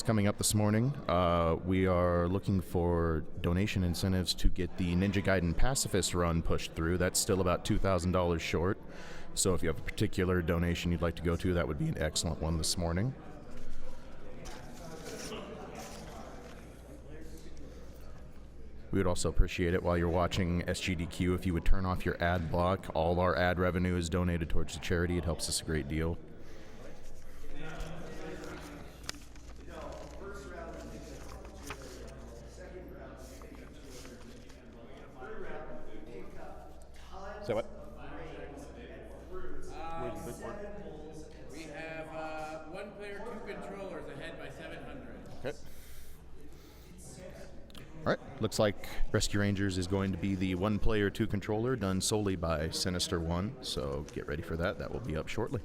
coming up this morning. We are looking for donation incentives to get the Ninja Gaiden Pacifist run pushed through. That's still about $2,000 short. So if you have a particular donation you'd like to go to, that would be an excellent one this morning. We would also appreciate it while you're watching SGDQ if you would turn off your ad block. All our ad revenue is donated towards the charity. It helps us a great deal. Is that what? We have 1 player, 2 controllers ahead by 700. Okay. All right. Looks like Rescue Rangers is going to be the 1 player, 2 controller done solely by Sinister1. So get ready for that. That will be up shortly.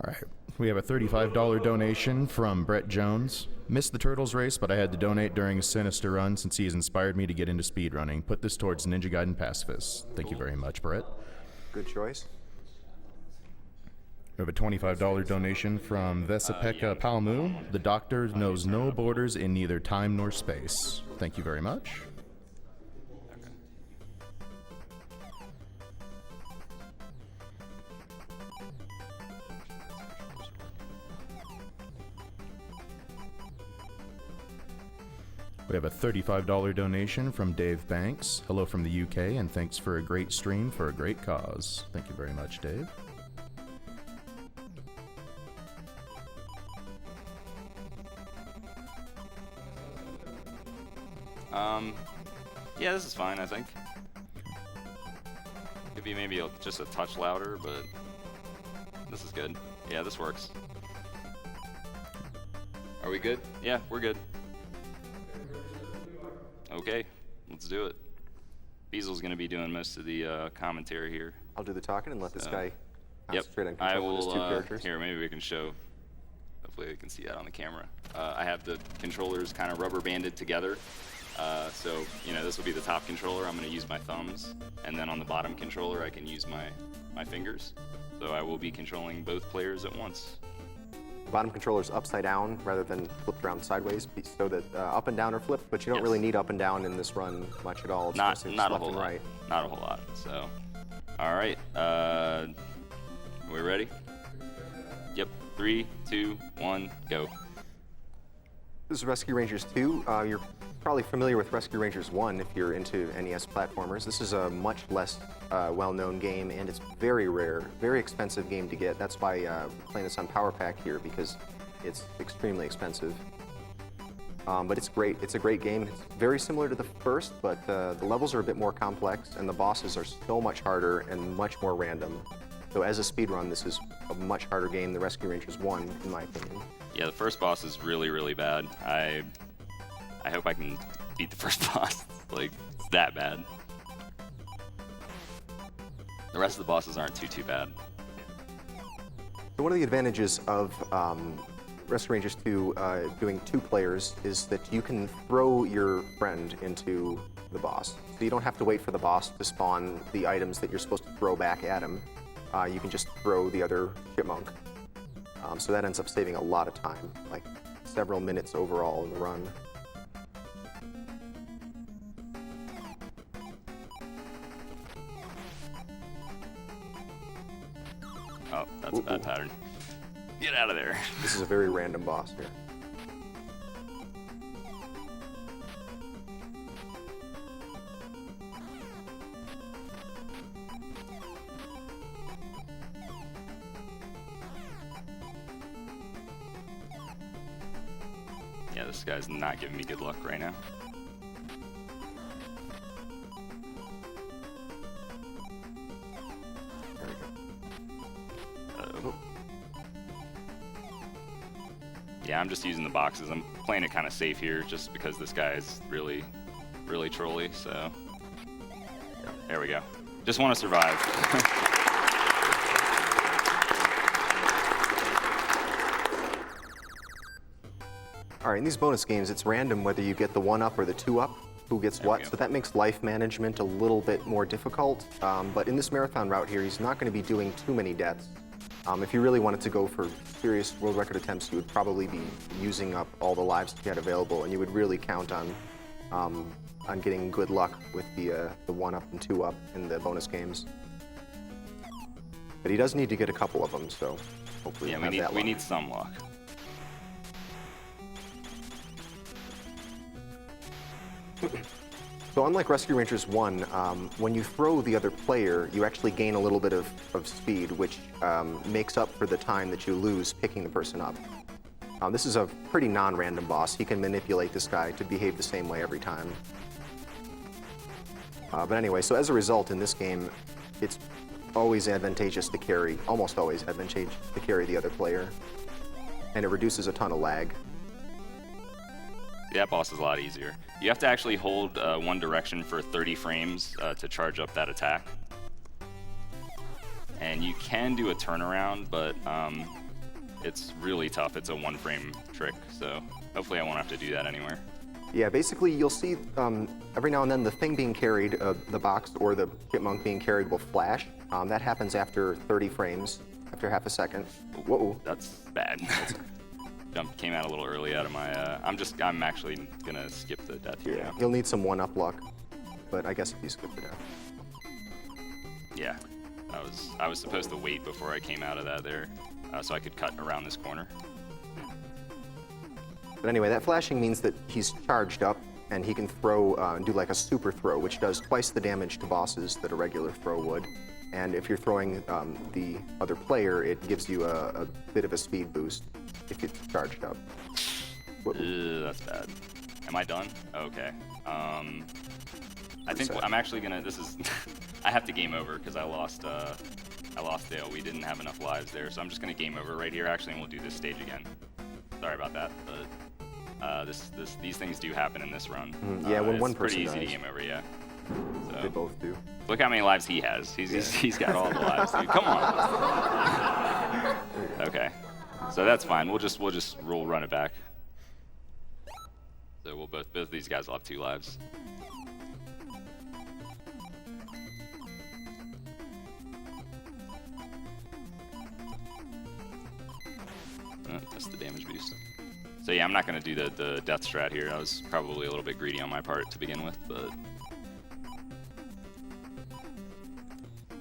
All right, we have a $35 donation from Brett Jones. Missed the Turtles race, but I had to donate during a Sinister run since he has inspired me to get into speedrunning. Put this towards Ninja Gaiden Pacifist. Thank you very much, Brett. Good choice. We have a $25 donation from Vesipeka Palmu. The doctor knows no borders in neither time nor space. Thank you very much. We have a $35 donation from Dave Banks. Hello from the UK, and thanks for a great stream for a great cause. Thank you very much, Dave. Yeah, this is fine, I think. Could be maybe just a touch louder, but this is good. Yeah, this works. Are we good? Yeah, we're good. Okay, let's do it. Beasel's going to be doing most of the commentary here. I'll do the talking and let this guy Yep, concentrate on I controlling his will, 2 characters. here, maybe we can show, hopefully they can see that on the camera. I have the controllers kind of rubber banded together. So, you know, this will be the top controller. I'm going to use my thumbs. And then on the bottom controller, I can use my fingers. So I will be controlling both players at once. The bottom controller's upside down rather than flipped around sideways, so that up and down are flipped, but you don't really need up and down in this run much at all. It's Not mostly a just whole left and lot. right. Not a whole lot. So, all right. We ready? Yep. 3, 2, 1, go. This is Rescue Rangers 2. You're probably familiar with Rescue Rangers 1 if you're into NES platformers. This is a much less well-known game, and it's very rare, very expensive game to get. That's why we're playing this on Power Pack here, because it's extremely expensive. But it's great. It's a great game. It's very similar to the first, but the levels are a bit more complex, and the bosses are so much harder and much more random. So as a speedrun, this is a much harder game than Rescue Rangers 1, in my opinion. Yeah, the first boss is really, really bad. I hope I can beat the first boss. Like, it's that bad. The rest of the bosses aren't too bad. So one of the advantages of Rescue Rangers 2 doing 2 players is that you can throw your friend into the boss. So you don't have to wait for the boss to spawn the items that you're supposed to throw back at him. You can just throw the other chipmunk. So that ends up saving a lot of time, like several minutes overall in the run. Oh, that's a bad pattern. Get out of there. This is a very random boss here. Yeah, this guy's not giving me good luck right now. There we go. Uh-oh. Yeah, I'm just using the boxes. I'm playing it kind of safe here just because this guy is really, really trolly, so. There we go. Just want to survive. All right, in these bonus games, it's random whether you get the 1-up or the 2-up, who gets There we what, go. so that makes life management a little bit more difficult. But in this marathon route here, he's not going to be doing too many deaths. If you really wanted to go for serious world record attempts, you would probably be using up all the lives that you had available, and you would really count on getting good luck with the 1-up and 2-up in the bonus games. But he does need to get a couple of them, so hopefully Yeah, we'll have that we luck. need some luck. So unlike Rescue Rangers 1, when you throw the other player, you actually gain a little bit of speed, which makes up for the time that you lose picking the person up. This is a pretty non-random boss. He can manipulate this guy to behave the same way every time. But anyway, so as a result, in this game, it's always advantageous to carry, almost always advantageous to carry the other player. And it reduces a ton of lag. That boss is a lot easier. You have to actually hold one direction for 30 frames to charge up that attack. And you can do a turnaround, but it's really tough. It's a 1-frame trick, so hopefully I won't have to do that anywhere. Yeah, basically you'll see every now and then the thing being carried, the box or the chipmunk being carried will flash. That happens after 30 frames, after half a second. Whoa. That's bad. Jump came out a little early out of my. I'm actually gonna skip the death here. Yeah, Now. you'll need some 1-up luck, but I guess if you skip the death. Yeah, I was supposed to wait before I came out of that there, so I could cut around this corner. But anyway, that flashing means that he's charged up and he can throw and do like a super throw, which does twice the damage to bosses that a regular throw would. And if you're throwing the other player, it gives you a bit of a speed boost if it's charged up. That's bad. Am I done? Okay. I think Reset. I'm actually gonna. This is. I have to game over because I lost Dale. We didn't have enough lives there, so I'm just gonna game over right here actually, and we'll do this stage again. Sorry about that, but these things do happen in this run. Yeah, when one it's pretty person easy dies. to game over. Yeah. So, They both do. look how many lives he has. He's got all the lives, dude. Come on. Okay. So that's fine. We'll just run it back. So both of these guys will have 2 lives. That's the damage boost. So yeah, I'm not gonna do the death strat here. I was probably a little bit greedy on my part to begin with, but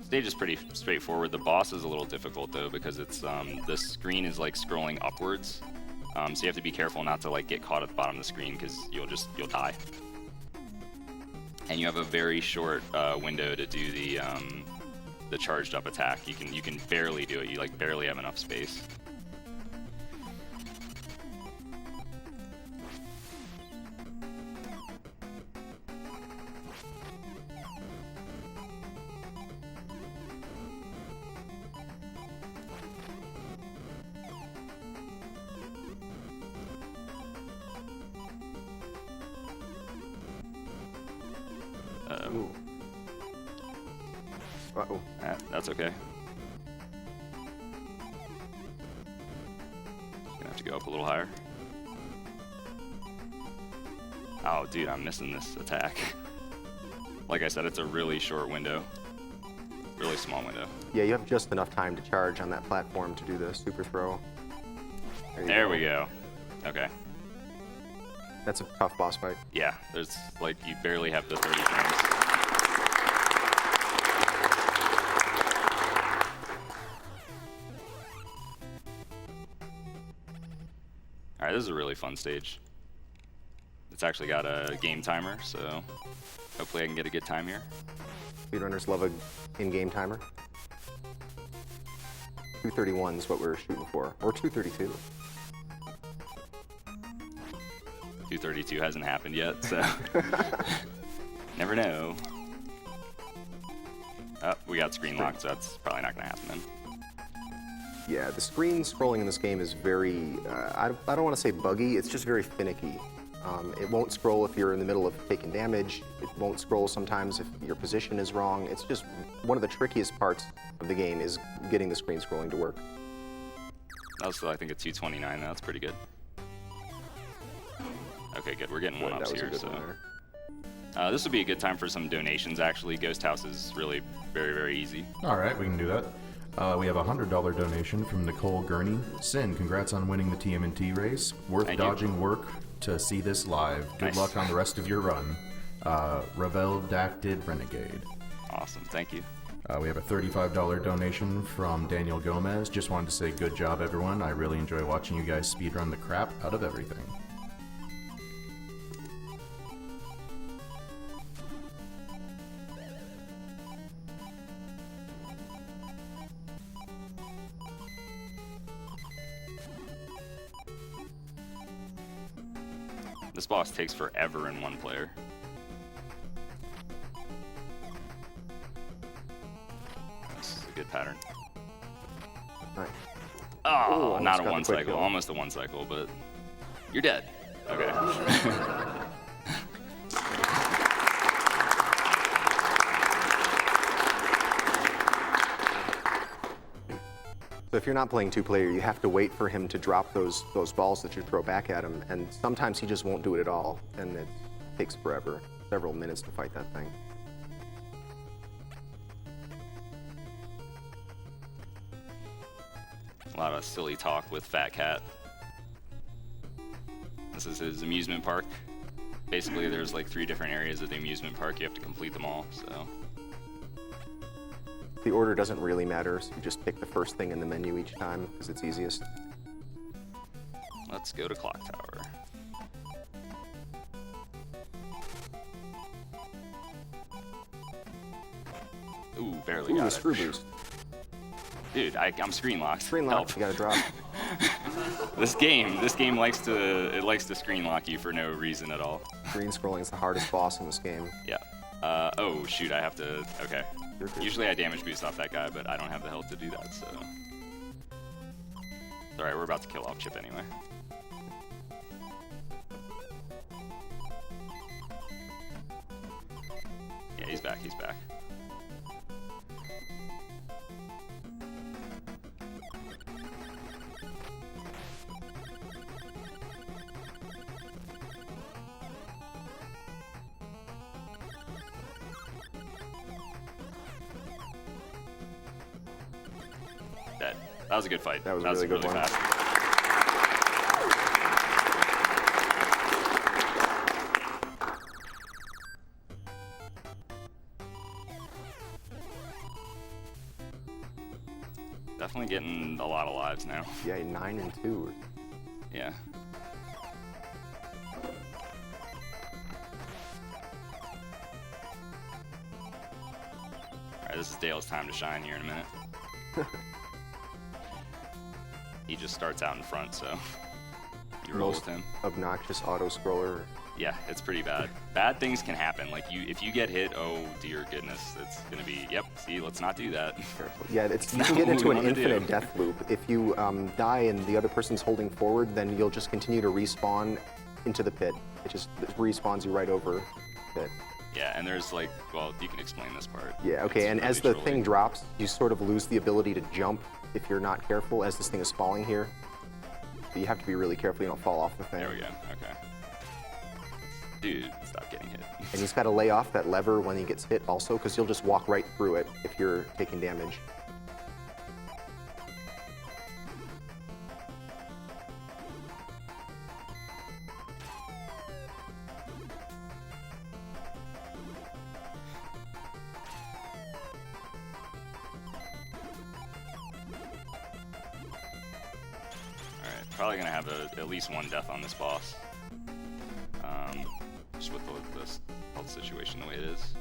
stage is pretty straightforward. The boss is a little difficult though because it's the screen is like scrolling upwards, so you have to be careful not to like get caught at the bottom of the screen because you'll die. And you have a very short window to do the charged up attack. You can barely do it. You like barely have enough space. Ooh. Uh-oh. That's okay. Gonna have to go up a little higher. Oh, dude, I'm missing this attack. Like I said, it's a really short window. Really small window. Yeah, you have just enough time to charge on that platform to do the super throw. There we go. Okay. That's a tough boss fight. Yeah, there's like you barely have the 30 frames. this is a really fun stage. It's actually got a game timer, so hopefully I can get a good time here. Speedrunners love a in-game timer. 231 is what we're shooting for, or 232. 232 hasn't happened yet, so never know. Oh, we got screen locked, so that's probably not gonna happen then. Yeah, the screen scrolling in this game is very, I don't want to say buggy, it's just very finicky. It won't scroll if you're in the middle of taking damage. It won't scroll sometimes if your position is wrong. It's just one of the trickiest parts of the game is getting the screen scrolling to work. That was still, I think, a 229. That's pretty good. Okay, good. We're getting one-ups here, so. This would be a good time for some donations, actually. Ghost House is really very, very easy. All right, we can do that. We have a $100 donation from Nicole Gurney. Sin, congrats on winning the TMNT race. Worth Thank dodging you. work to see this live. Good Nice. luck on the rest of your run. Ravel Dacted Renegade. Awesome. Thank you. We have a $35 donation from Daniel Gomez. Just wanted to say good job, everyone. I really enjoy watching you guys speedrun the crap out of everything. This boss takes forever in one player. This is a good pattern. Nice. Oh, Ooh, not almost a got one the quick cycle. kill. Almost a one cycle, but you're dead. Okay. So if you're not playing two-player, you have to wait for him to drop those balls that you throw back at him, and sometimes he just won't do it at all, and it takes forever, several minutes to fight that thing. A lot of silly talk with Fat Cat. This is his amusement park. Basically, there's like 3 different areas of the amusement park. You have to complete them all, so. The order doesn't really matter, so you just pick the first thing in the menu each time, because it's easiest. Let's go to Clock Tower. Ooh, barely Ooh, got the it. screw boost. Dude, I'm screen locked. Screen lock, you gotta drop. This game likes to screen lock you for no reason at all. Screen scrolling is the hardest boss in this game. Yeah. Oh shoot, I have to. Okay. You're good. Usually I damage boost off that guy, but I don't have the health to do that, so. All right, we're about to kill off Chip anyway. Yeah, he's back. He's back. Dead. That was a good fight. That was a really good one. fast. Definitely getting a lot of lives now. Yeah, 9 and 2. Yeah. Alright, this is Dale's time to shine here in a minute. He just starts out in front, so you roll Most with him. obnoxious auto-scroller. Yeah, it's pretty bad. Bad things can happen. Like if you get hit, oh dear goodness, it's gonna be. Yep. See, let's not do that. Yeah, it's you not can get what into we an wanna do. infinite death loop. If you die and the other person's holding forward, then you'll just continue to respawn into the pit. It just respawns you right over the pit. Yeah, and there's like, well, you can explain this part. Yeah, okay, It's and really as the trolly. thing drops, you sort of lose the ability to jump if you're not careful as this thing is falling here. So you have to be really careful you don't fall off the thing. There we go. Okay. Dude, stop getting hit. And he's got to lay off that lever when he gets hit also, because you'll just walk right through it if you're taking damage. All right. Probably gonna have at least one death on this boss. Just with the situation the way it is.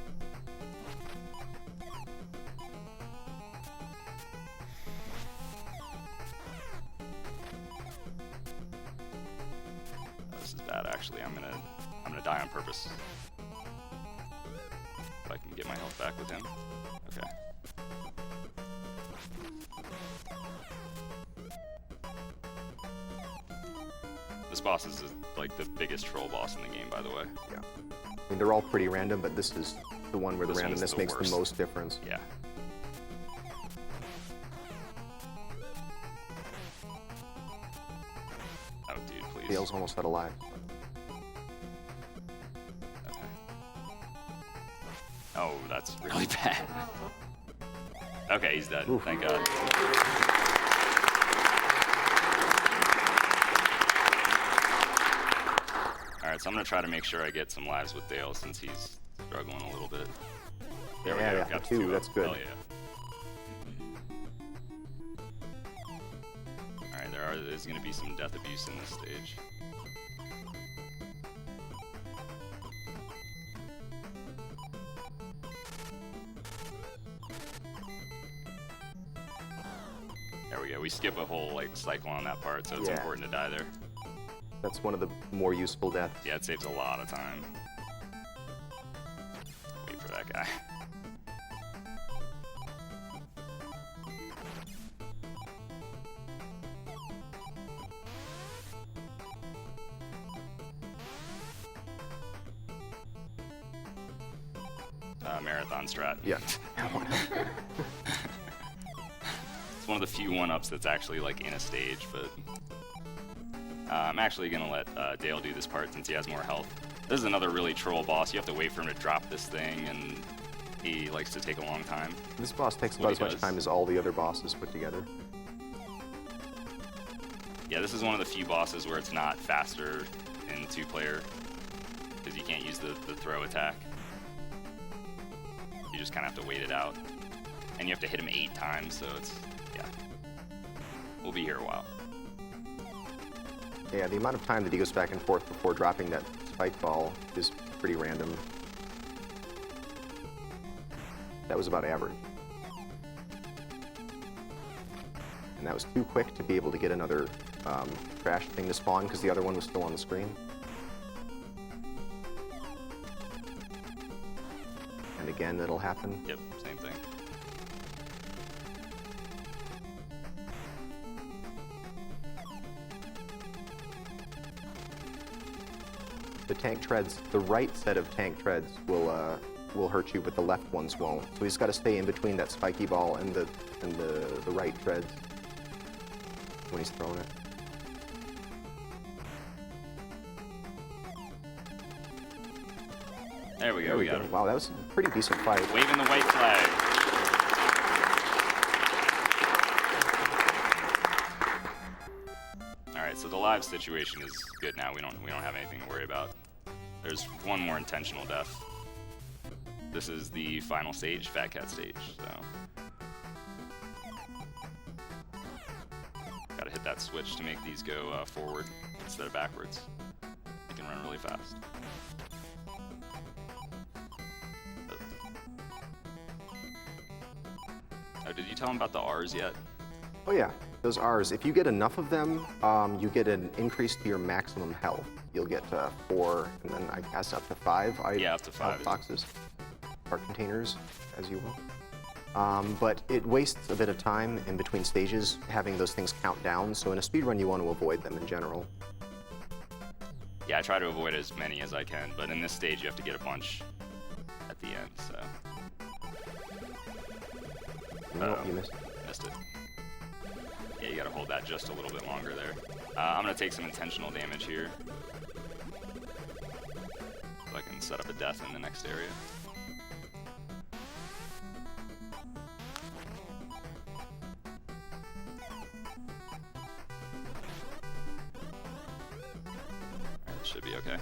Oh, this is bad. Actually, I'm gonna die on purpose. If I can get my health back with him. Okay. This boss is like the biggest troll boss in the game, by the way. Yeah. I mean, they're all pretty random, but this is the one where the randomness makes the most difference. Yeah. Oh, dude, please. Dale's almost out of life. Okay. Oh, that's really bad. Okay, he's dead. Oof. Thank God. Alright, so I'm going to try to make sure I get some lives with Dale since he's struggling a little bit. There we go. Got two. That's good. Oh, yeah. Alright, there's going to be some death abuse in this stage. There we go. We skip a whole cycle on that part, so it's important to die there. That's one of the more useful deaths. Yeah, it saves a lot of time. Wait for that guy. Marathon strat. Yeah. It's one of the few one-ups that's actually in a stage, but I'm actually gonna let Dale do this part since he has more health. This is another really troll boss. You have to wait for him to drop this thing, and he likes to take a long time. This boss takes about as much time as all the other bosses put together. Yeah, this is one of the few bosses where it's not faster in two-player, because you can't use the throw attack. You just kind of have to wait it out. And you have to hit him 8 times, so it's, yeah. We'll be here a while. Yeah, the amount of time that he goes back and forth before dropping that spike ball is pretty random. That was about average. And that was too quick to be able to get another trash thing to spawn because the other one was still on the screen. And again, that'll happen. Yep, same thing. The tank treads, the right set of tank treads will hurt you, but the left ones won't. So he's got to stay in between that spiky ball and the right treads when he's throwing it. There we go, we got him. Wow, that was a pretty decent fight. Waving the white flag. Alright, so the live situation is good now. We don't have anything to worry about. There's one more intentional death. This is the final stage, Fat Cat stage, so. Gotta hit that switch to make these go forward instead of backwards. They can run really fast. Oh, did you tell him about the R's yet? Oh yeah, those R's. If you get enough of them, you get an increase to your maximum health. You'll get 4, and then I guess up to 5. Yeah, up to 5 boxes or containers, as you will. But it wastes a bit of time in between stages having those things count down. So in a speedrun, you want to avoid them in general. Yeah, I try to avoid as many as I can, but in this stage, you have to get a bunch at the end. So. You missed. Missed it. Yeah, you gotta hold that just a little bit longer there. I'm gonna take some intentional damage here. So I can set up a death in the next area. Alright, should be okay.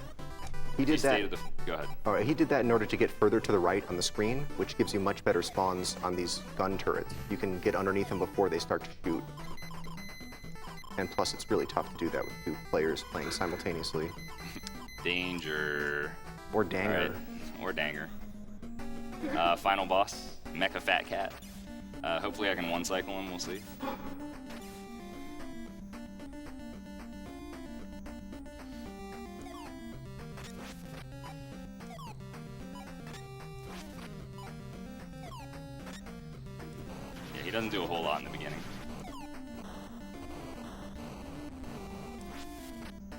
He did that. Go ahead. All right, he did that in order to get further to the right on the screen, which gives you much better spawns on these gun turrets. You can get underneath them before they start to shoot. And plus, it's really tough to do that with 2 players playing simultaneously. Danger. Or Danger. All right. Or Danger. Final boss, Mecha Fat Cat. Hopefully I can one-cycle him, we'll see. Yeah, he doesn't do a whole lot in the beginning.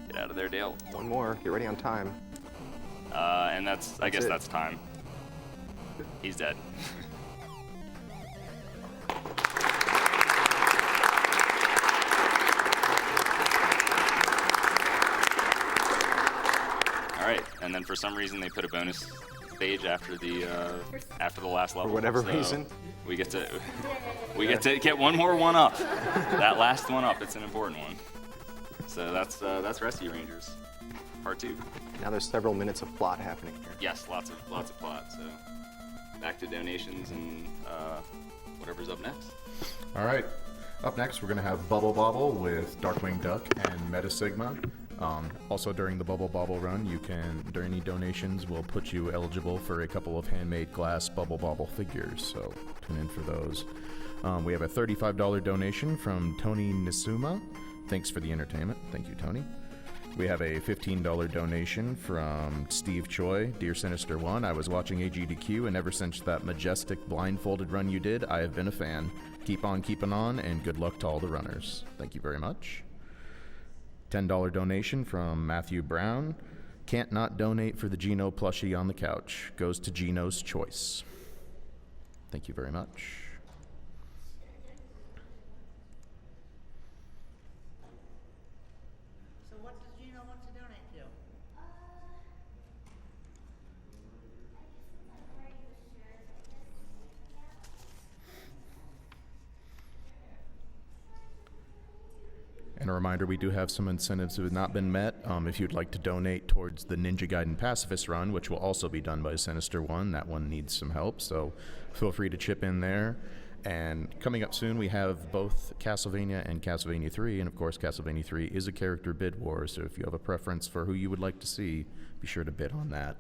Get out of there, Dale. One more. Get ready on time. And I guess it. that's time. He's dead. All right, and then for some reason they put a bonus stage after the last level. For whatever so reason. we get to get one more one up. That last one up, it's an important one. So that's Rescue Rangers, part 2. Now there's several minutes of plot happening here. Yes, lots of plot. So back to donations and whatever's up next. All right. Up next, we're going to have Bubble Bobble with Darkwing Duck and Meta Sigma. Also, during the Bubble Bobble run, during any donations, we'll put you eligible for a couple of handmade glass Bubble Bobble figures, so tune in for those. We have a $35 donation from Tony Nisuma. Thanks for the entertainment. Thank you, Tony. We have a $15 donation from Steve Choi. Dear Sinister1, I was watching AGDQ, and ever since that majestic blindfolded run you did, I have been a fan. Keep on keeping on, and good luck to all the runners. Thank you very much. $10 donation from Matthew Brown. Can't not donate for the Gino plushie on the couch. Goes to Gino's choice. Thank you very much. So what does Gino want to donate to? And a reminder, we do have some incentives that have not been met. If you'd like to donate towards the Ninja Gaiden Pacifist run, which will also be done by Sinister1, that one needs some help, so feel free to chip in there. And coming up soon, we have both Castlevania and Castlevania 3, and of course Castlevania 3 is a character bid war, so if you have a preference for who you would like to see, be sure to bid on that.